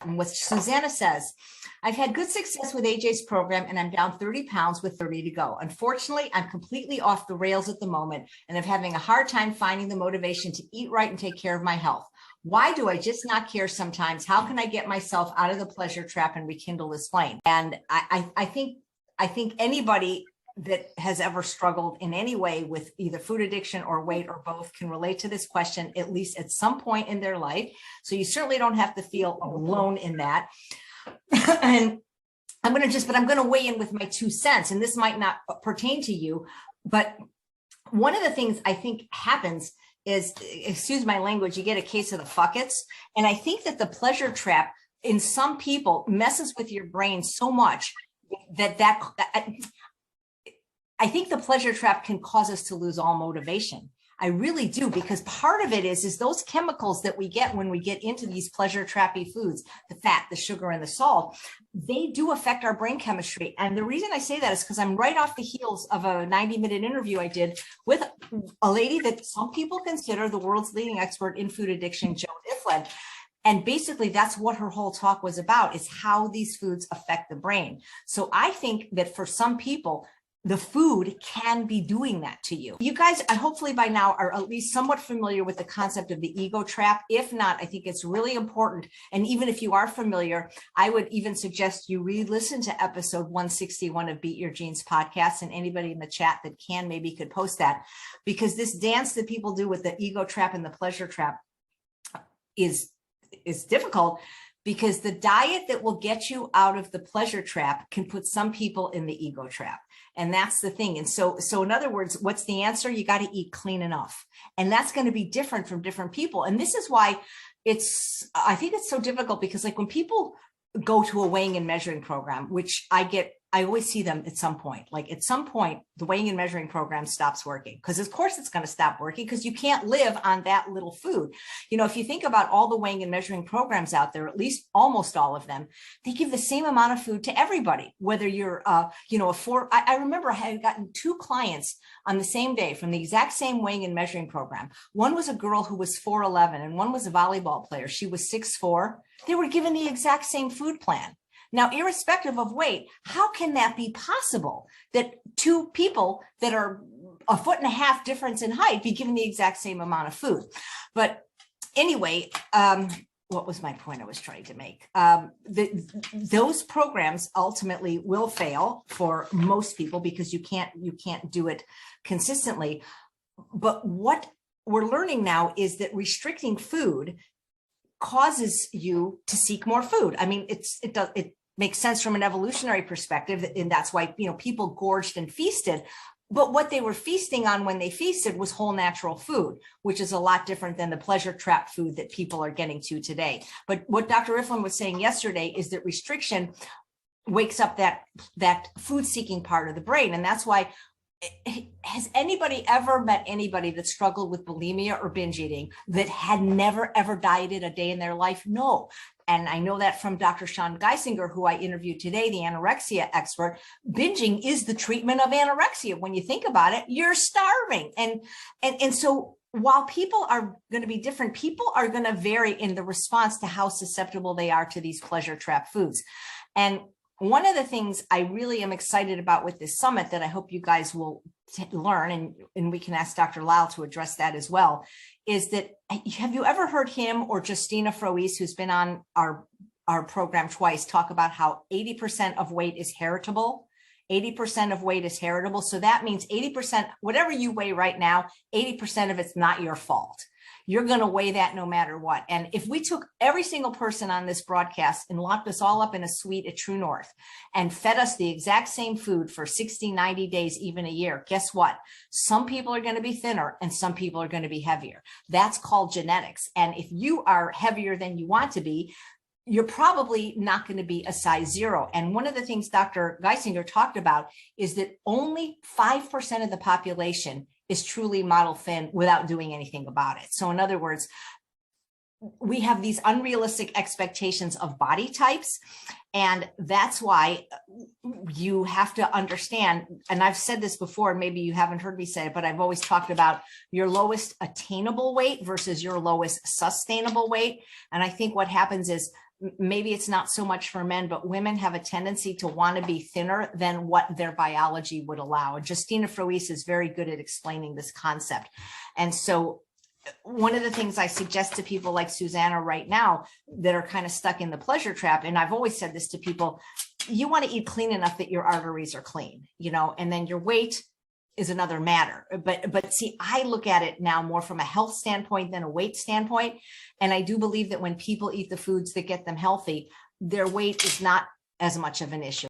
And what Susanna says, I've had good success with AJ's program and I'm down 30 pounds with 30 to go. Unfortunately, I'm completely off the rails at the moment and I'm having a hard time finding the motivation to eat right and take care of my health. Why do I just not care sometimes? How can I get myself out of the pleasure trap and rekindle this flame? And I think anybody that has ever struggled in any way with either food addiction or weight or both can relate to this question, at least at some point in their life. So you certainly don't have to feel alone in that. And I'm going to weigh in with my 2 cents, and this might not pertain to you, but one of the things I think happens is, excuse my language, you get a case of the fuckets. And I think that the pleasure trap in some people messes with your brain so much that I think the pleasure trap can cause us to lose all motivation. I really do, because part of it is those chemicals that we get when we get into these pleasure trappy foods, the fat, the sugar, and the salt, they do affect our brain chemistry. And the reason I say that is because I'm right off the heels of a 90-minute interview I did with a lady that some people consider the world's leading expert in food addiction, Joan Iflin. And basically that's what her whole talk was about, is how these foods affect the brain. So I think that for some people, the food can be doing that to you. You guys, hopefully by now, are at least somewhat familiar with the concept of the ego trap. If not, I think it's really important. And even if you are familiar, I would even suggest you re-listen to episode 161 of Beat Your Genes podcast, and anybody in the chat that can maybe could post that, because this dance that people do with the ego trap and the pleasure trap is difficult, because the diet that will get you out of the pleasure trap can put some people in the ego trap. And that's the thing. And so in other words, what's the answer? You got to eat clean enough. And that's going to be different from different people. And this is why I think it's so difficult, because like when people go to a weighing and measuring program, which I always see them at some point, like at some point, the weighing and measuring program stops working, because of course it's going to stop working, because you can't live on that little food. You know, if you think about all the weighing and measuring programs out there, at least almost all of them, they give the same amount of food to everybody, whether you're, I remember I had gotten 2 clients on the same day from the exact same weighing and measuring program. One was a girl who was 4'11" and one was a volleyball player. She was 6'4". They were given the exact same food plan. Now, irrespective of weight, how can that be possible that 2 people that are 1.5 feet difference in height be given the exact same amount of food? But anyway, what was my point I was trying to make? Those programs ultimately will fail for most people, because you can't do it consistently. But what we're learning now is that restricting food causes you to seek more food. I mean, it makes sense from an evolutionary perspective, and that's why, people gorged and feasted. But what they were feasting on when they feasted was whole natural food, which is a lot different than the pleasure trap food that people are getting to today. But what Dr. Iflin was saying yesterday is that restriction wakes up that food seeking part of the brain. And that's why, has anybody ever met anybody that struggled with bulimia or binge eating that had never, ever dieted a day in their life? No. And I know that from Dr. Sean Geisinger, who I interviewed today, the anorexia expert. Binging is the treatment of anorexia. When you think about it, you're starving. And so while people are going to be different, people are going to vary in the response to how susceptible they are to these pleasure trap foods. And one of the things I really am excited about with this summit that I hope you guys will learn, and we can ask Dr. Lyle to address that as well, is that, have you ever heard him or Justina Froese, who's been on our program twice, talk about how 80% of weight is heritable? 80% of weight is heritable. So that means 80%, whatever you weigh right now, 80% of it's not your fault. You're going to weigh that no matter what. And if we took every single person on this broadcast and locked us all up in a suite at True North and fed us the exact same food for 60, 90 days, even a year, guess what? Some people are going to be thinner and some people are going to be heavier. That's called genetics. And if you are heavier than you want to be, you're probably not going to be a size 0. And one of the things Dr. Geisinger talked about is that only 5% of the population is truly model thin without doing anything about it. So in other words, we have these unrealistic expectations of body types. And that's why you have to understand, and I've said this before, maybe you haven't heard me say it, but I've always talked about your lowest attainable weight versus your lowest sustainable weight. And I think what happens is maybe it's not so much for men, but women have a tendency to want to be thinner than what their biology would allow. And Justina Froese is very good at explaining this concept. And so one of the things I suggest to people like Susanna right now that are kind of stuck in the pleasure trap, and I've always said this to people, you want to eat clean enough that your arteries are clean, and then your weight is another matter. But see, I look at it now more from a health standpoint than a weight standpoint. And I do believe that when people eat the foods that get them healthy, their weight is not as much of an issue.